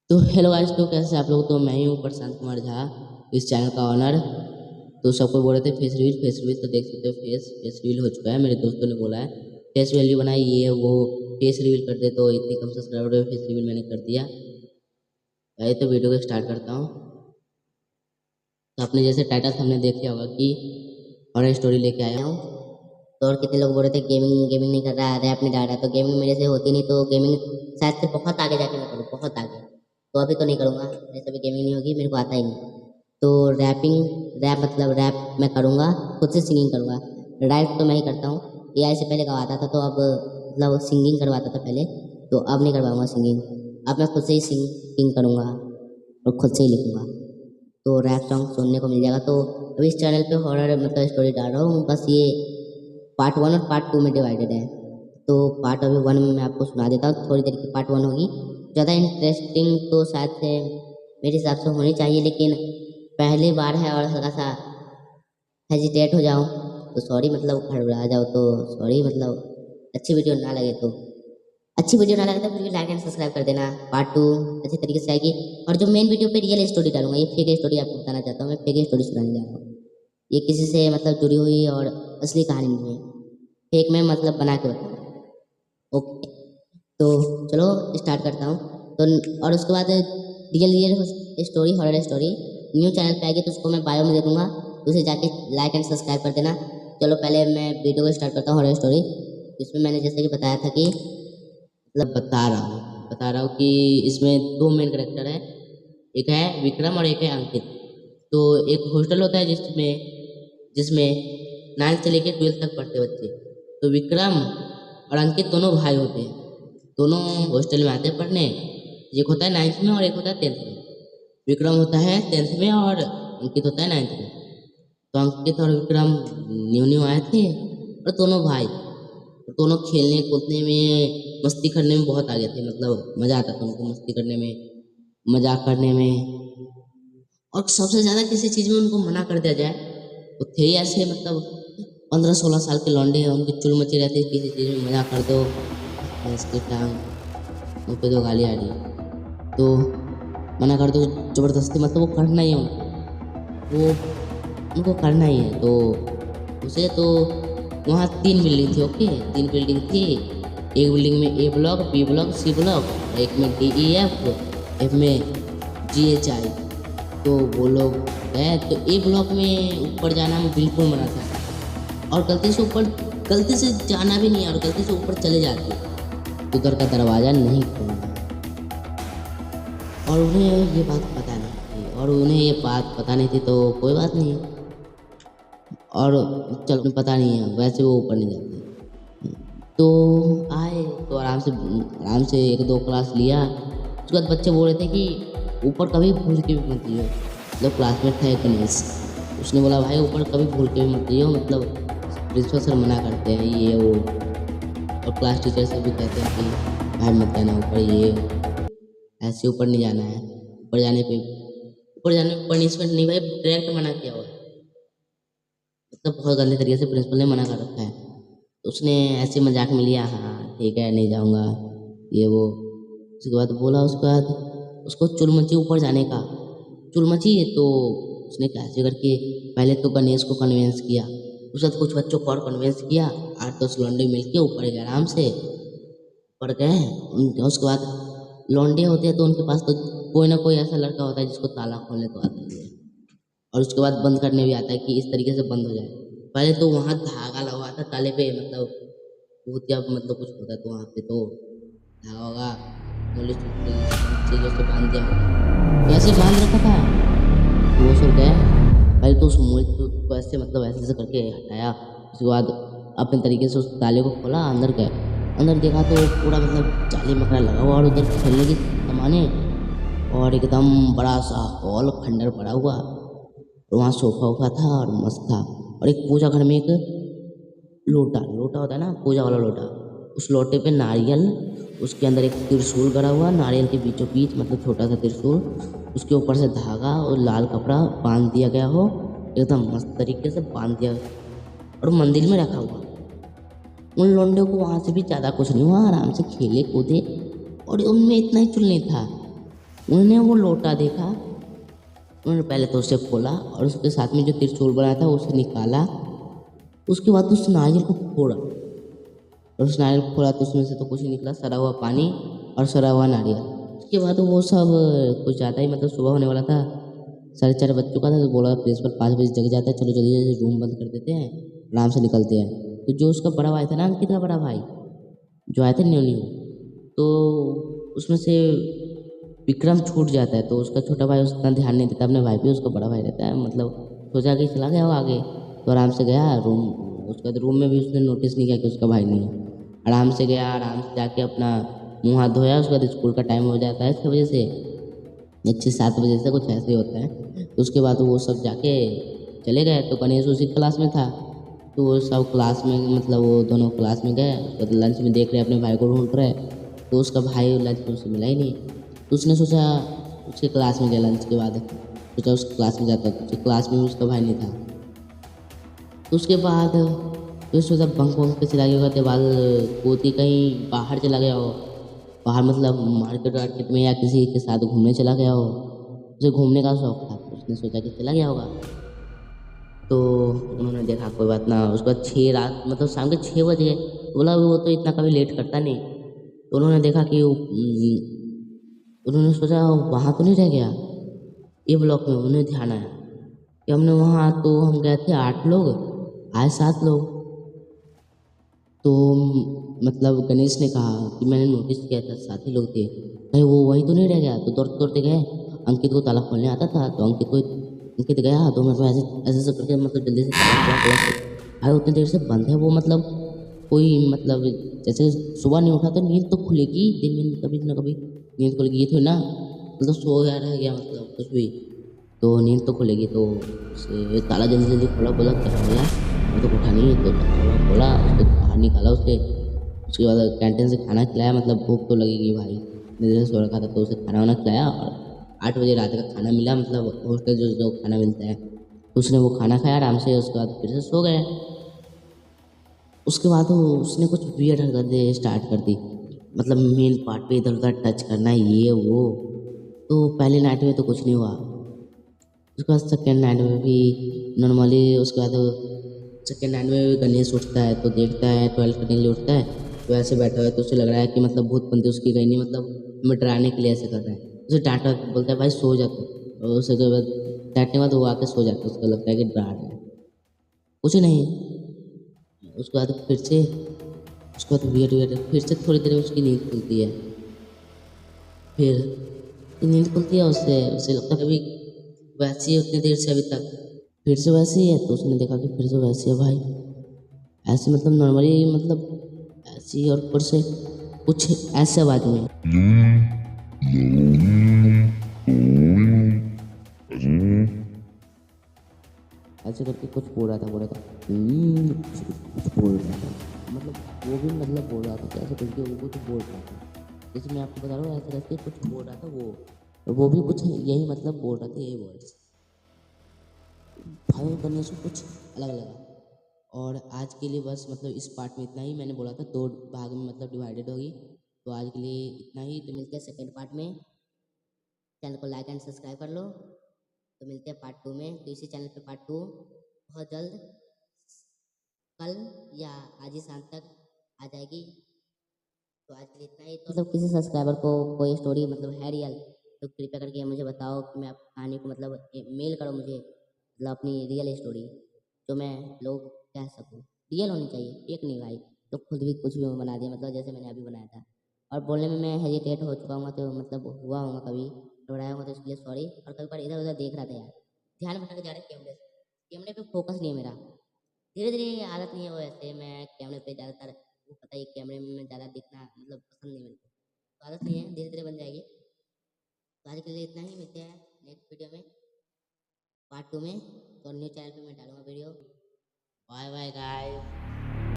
तो hello guys, तो कैसे आप लोग। तो मैं ही हूँ प्रशांत कुमार झा, इस चैनल का ऑनर। तो सबको बोल रहे थे फेस रिवील तो देख सकते हो। फेस रिवील हो चुका है। मेरे दोस्तों ने बोला है फेस वैल्यू बनाई, ये वो फेस रिवील कर दे। तो इतने कम सब्सक्राइबर में फेस रिवील मैंने कर दिया। आइए तो वीडियो को स्टार्ट करता हूँ। तो आपने जैसे टाइटल हमने देख लिया होगा कि हॉरर स्टोरी लेके आया हूँ। तो और कितने लोग बोल रहे थे गेमिंग गेमिंग नहीं कर रहा है, रैप नहीं डाल रहा है। तो गेमिंग मेरे से होती नहीं, तो गेमिंग शायद से बहुत आगे जाके मैं करूँ, बहुत आगे। तो अभी तो नहीं करूँगा, ऐसे भी गेमिंग नहीं होगी, मेरे को आता ही नहीं। तो रैप मतलब रैप मैं करूँगा, खुद से सिंगिंग करूँगा। राइट तो मैं ही करता हूँ, एआई से पहले गवाता था, तो अब मतलब सिंगिंग करवाता था पहले, तो अब नहीं करवाऊँगा सिंगिंग। अब मैं खुद से ही सिंगिंग करूँगा और खुद से ही लिखूँगा। तो रैप सॉन्ग सुनने को मिल जाएगा। तो अभी इस चैनल पे हॉरर मतलब स्टोरी डाल रहा हूँ, बस ये पार्ट 1 और पार्ट 2 में डिवाइडेड है। तो पार्ट अभी 1 में मैं आपको सुना देता हूँ, थोड़ी देर की पार्ट 1 होगी। ज़्यादा इंटरेस्टिंग तो शायद से मेरे हिसाब से होनी चाहिए, लेकिन पहली बार है और हल्का सा हेजिटेट हो जाऊँ तो सॉरी, मतलब हड़बड़ा जाओ तो सॉरी। मतलब अच्छी वीडियो ना लगे तो फिर लाइक एंड सब्सक्राइब कर देना। पार्ट 2 अच्छे तरीके से आएगी। और जो मेन वीडियो पे रियल स्टोरी डालूंगा, ये फेक स्टोरी आपको बताना चाहता हूँ, मैं फेक स्टोरी सुनाने जा रहा हूँ। ये किसी से मतलब जुड़ी हुई और असली कहानी नहीं है, फेक में मतलब बना के बताऊंगा। ओके, तो चलो स्टार्ट करता हूँ। तो और उसके बाद real story, horror story new channel पे आएगी, तो उसको मैं बायो में दे दूंगा, तो उसे जाके लाइक एंड सब्सक्राइब कर देना। चलो पहले मैं वीडियो को स्टार्ट करता हूँ। हॉरर स्टोरी इसमें मैंने जैसे कि बताया था कि मतलब बता रहा हूँ कि इसमें दो मेन करेक्टर है, एक है विक्रम और एक है अंकित। तो एक हॉस्टल होता है जिसमें जिसमें 9th से लेकर 12th तक पढ़ते बच्चे। तो विक्रम और अंकित दोनों भाई होते हैं, दोनों हॉस्टल में आते हैं पढ़ने। एक होता है 9th में और एक होता है 10th में। विक्रम होता है 10th में और अंकित होता है 9th में। तो अंकित और विक्रम न्यू न्यू आए थे और दोनों भाई, दोनों खेलने कूदने में मस्ती करने में बहुत आगे थे। मतलब मज़ा आता था उनको मस्ती करने में, मजाक करने में। और सबसे ज़्यादा किसी चीज़ में उनको मना कर दिया जाए तो थे ही ऐसे, मतलब 15-16 साल के लौंडे हैं, उनकी चुल मची रहती है। किसी चीज़ में मना कर दो, इसकी टांग मुँह पे दो गाली आ रही है, तो मना कर दो ज़बरदस्ती। मतलब वो करना ही है वो उनको करना ही है। तो उसे तो वहाँ 3 बिल्डिंग थी। ओके, 3 बिल्डिंग थी। एक बिल्डिंग में A block, B block, C block, एक में DEF, एक में GHI। तो वो लोग गए तो ए ब्लॉक में ऊपर जाना में बिल्कुल मना था, और गलती से जाना भी नहीं है, और गलती से ऊपर चले जाते तो उधर का दरवाज़ा नहीं खोलना। और उन्हें ये बात पता नहीं थी, तो कोई बात नहीं। और चलो पता नहीं है, वैसे वो ऊपर नहीं जाते। तो आए तो आराम से 1-2 क्लास लिया। उसके बाद बच्चे बोल रहे थे कि ऊपर कभी भूल के भी मत जियो। मतलब क्लासमेट था एक गणेश, उसने बोला भाई ऊपर कभी भूल के भी मत जियो, मतलब प्रिंसिपल सर मना करते हैं ये वो, और क्लास टीचर से भी कहते हैं कि भाई मत जाना ऊपर, ये ऐसे ऊपर नहीं जाना है। ऊपर जाने पे पनिशमेंट नहीं भाई, डायरेक्ट मना किया हुआ है। मतलब बहुत गंदे तरीके से प्रिंसिपल ने मना कर रखा है। तो उसने ऐसे मजाक में लिया, हाँ ठीक है नहीं जाऊँगा ये वो। उसके बाद बोला, उसके बाद उसको चुल मची ऊपर जाने का, चुल मची। तो उसने कैसे करके पहले तो गणेश को कन्विंस किया, उसके बाद कुछ बच्चों को और कन्विंस किया। 8-10 लौंडे मिल के ऊपर गए, आराम से ऊपर गए। उसके बाद लौंडे होते हैं तो उनके पास तो कोई ना कोई ऐसा लड़का होता है जिसको ताला खोलने तो आता ही है, और उसके बाद बंद करने भी आता है कि इस तरीके से बंद हो जाए। पहले तो वहाँ धागा लगा हुआ था ताले पे, मतलब भूतिया मतलब कुछ होता है तो वहाँ पे तो धागा होगा, चीज़ों से बांध दिया होगा, वैसे बांध रखा था। वो सब गया, पहले तो उस मूल को ऐसे मतलब ऐसे करके हटाया। उसके बाद अपने तरीके से उस ताले को खोला, अंदर गए। अंदर देखा तो पूरा मतलब जाली मकड़ा लगा हुआ, और उधर खेलने की सामाने, और एकदम बड़ा सा हॉल खंडर पड़ा हुआ, और वहाँ सोफा वोफा था और मस्त था। और एक पूजा घर में एक लोटा होता है ना, पूजा वाला लोटा, उस लोटे पे नारियल, उसके अंदर एक त्रिशूल गड़ा हुआ, नारियल के बीचों बीच मतलब छोटा सा त्रिशूल, उसके ऊपर से धागा और लाल कपड़ा बांध दिया गया हो, एकदम मस्त तरीके से बांध दिया, और मंदिर में रखा हुआ। उन लोंडे को वहाँ से भी ज़्यादा कुछ नहीं हुआ, आराम से खेले कूदे, और उनमें इतना ही चुल नहीं था। उन्होंने वो लोटा देखा। उन्होंने पहले तो उसे खोला और उसके साथ में जो त्रिशूल बनाया था उसे निकाला। उसके बाद उस नारियल को फोड़ा और उस नारियल को फोड़ा तो उसमें से तो कुछ नहीं निकला, सड़ा हुआ पानी और सड़ा हुआ नारियल। उसके बाद वो सब कुछ ज़्यादा ही मतलब सुबह होने वाला था, 4:30 बज चुका था, तो बोला प्रिंसिपल 5 बजे जग जाता है, चलो जल्दी जल्दी रूम बंद कर देते हैं, आराम से निकलते हैं। तो जो उसका बड़ा भाई था ना, अंकित का बड़ा भाई जो आए थे न्यू न्यू, तो उसमें से विक्रम छूट जाता है। तो उसका छोटा भाई उतना ध्यान नहीं देता अपने भाई पे, उसका बड़ा भाई रहता है, मतलब सोचा कि चला गया वो आगे, तो आराम से गया रूम। उसके बाद रूम में भी उसने नोटिस नहीं किया कि उसका भाई नहीं है। आराम से गया, आराम से जाके अपना मुंह हाथ धोया। उसके बाद स्कूल का टाइम हो जाता है 6 बजे से, या 6-7 बजे से कुछ ऐसे ही होता है। तो उसके बाद वो सब जाके चले गए, तो गणेश उसी क्लास में था। तो वो सब क्लास में मतलब वो दोनों क्लास में गए, उसके बाद लंच में देख रहे अपने भाई को ढूंढ रहे। तो उसका भाई लंच में उसे मिला ही नहीं। तो उसने सोचा उसके क्लास में गया, लंच के बाद सोचा उस क्लास में जाता, तो उसकी क्लास में भी उसका भाई नहीं था। तो उसके बाद फिर सोचा बंक वंक पे चला गया होगा, दीवार कूद के कहीं बाहर चला गया हो, बाहर मतलब मार्केट वार्केट में या किसी के साथ घूमने चला गया हो। उसे घूमने का शौक था, तो उसने सोचा कि चला गया होगा। तो उन्होंने देखा कोई बात ना, उसके बाद 6 रात मतलब शाम के 6 बज गए। तो बोला वो तो इतना कभी लेट करता नहीं। तो उन्होंने देखा कि उन्होंने सोचा वहाँ तो नहीं रह गया ए ब्लॉक में। उन्हें ध्यान आया कि हमने वहाँ तो हम गए थे 8 लोग, आए 7 लोग। तो मतलब गणेश ने कहा कि मैंने नोटिस किया था 7 ही लोग थे, कहीं वो वहीं तो नहीं रह गया। तो दौड़ते दौड़ते गए, अंकित को ताला खोलने आता था, तो अंकित गया 2 मिनट में ऐसे ऐसे ऐसे करके मतलब जल्दी से ताला खोला खोला के, अरे उतनी देर से बंद है वो, मतलब कोई मतलब जैसे सुबह नहीं उठा तो नींद तो खुलेगी दिन में कभी ना कभी, नींद खुलेगी, ये थोड़ी ना मतलब सो गया रह गया मतलब कुछ भी, तो नींद तो खुलेगी। तो उसे ताला जल्दी जल्दी खोला, बोला क्या हो गया, मैं तो उठा नहीं। तो ताला खोला, उसको बाहर निकाला उसे। उसके बाद कैंटीन से खाना खिलाया, मतलब भूख तो लगेगी भाई, इतनी देर से सो रखा था, तो उसे खाना वाना खिलाया और 8 बजे रात का खाना मिला, मतलब हॉस्टल जो जो खाना मिलता है, तो उसने वो खाना खाया आराम से। उसके बाद फिर से सो गए। उसके बाद वो उसने कुछ वियर्ड हरकतें स्टार्ट कर दी, मतलब मेन पार्ट पे इधर उधर टच करना, ये वो। तो पहले नाइट में तो कुछ नहीं हुआ। उसके बाद सेकेंड नाइट में भी नॉर्मली, उसके बाद सेकेंड नाइट में भी गणेश उठता है तो देखता है 12 करने के लिए उठता है, तो ऐसे बैठा हुआ है, तो उसे लग रहा है कि मतलब भूत बनती उसकी गई नहीं, मतलब हमें डराने के लिए ऐसे कर रहा है। उसे डांटा, बोलता है भाई सो जा तू, और उसके बाद डांटने के बाद वो आके सो जाता है, उसको लगता है कि डरा रहा है, कुछ नहीं। उसके बाद फिर से उसके बाद वेट वेट फिर से थोड़ी देर में उसकी नींद खुलती है। फिर नींद खुलती है, उससे उसे लगता है कभी वैसी है उतनी देर से अभी तक, फिर से वैसे ही है। तो उसने देखा कि फिर से वैसे है भाई, ऐसे मतलब नॉर्मली मतलब ऐसी, और ऊपर से कुछ ऐसे आवाज में ऐसे करके कुछ बोल रहा था कुछ बोल रहा था, मतलब वो भी मतलब बोल रहा था कि ऐसे करके वो कुछ बोल रहा था, जैसे मैं आपको बता रहा हूँ ऐसे करके कुछ बोल रहा था वो, और वो भी कुछ यही मतलब बोल रहा था ये वर्ड्स। भाई करने से कुछ अलग लगा। और आज के लिए बस मतलब इस पार्ट में इतना ही, मैंने बोला था 2 भाग में मतलब डिवाइडेड होगी, तो आज के लिए इतना ही। तो मिलते हैं सेकंड पार्ट में, चैनल को लाइक एंड सब्सक्राइब कर लो। तो मिलते हैं पार्ट 2 में, तो इसी चैनल पे पार्ट 2 बहुत जल्द, कल या आज ही शाम तक आ जाएगी। तो आज के लिए इतना ही। तो मतलब किसी सब्सक्राइबर को कोई स्टोरी मतलब है रियल, तो कृपया करके मुझे बताओ कि मैं आपकी कहानी को मतलब मेल करो मुझे, मतलब अपनी रियल स्टोरी जो मैं लोग कह सकूँ, रियल होनी चाहिए, फेक नहीं भाई। तो खुद भी कुछ भी बना दिया मतलब जैसे मैंने अभी बनाया था, और बोलने में मैं हेजिटेट हो चुका हूँ, तो मतलब हुआ होगा कभी घबराया होगा, तो इसके लिए सॉरी। और कभी बार इधर उधर देख रहा था यार, ध्यान भटक जा रहा है कैमरे से, कैमरे पे फोकस नहीं है मेरा, धीरे धीरे आदत नहीं है वो, ऐसे मैं कैमरे पे ज़्यादातर, वो पता ही कैमरे में ज़्यादा दिखना मतलब पसंद नहीं मेरे को, तो आदत नहीं है, धीरे धीरे बन जाएगी। तो आज के लिए इतना ही, मिलते हैं नेक्स्ट वीडियो में पार्ट 2 में। तो न्यू चैनल पे मैं डालूंगा वीडियो। Bye bye guys.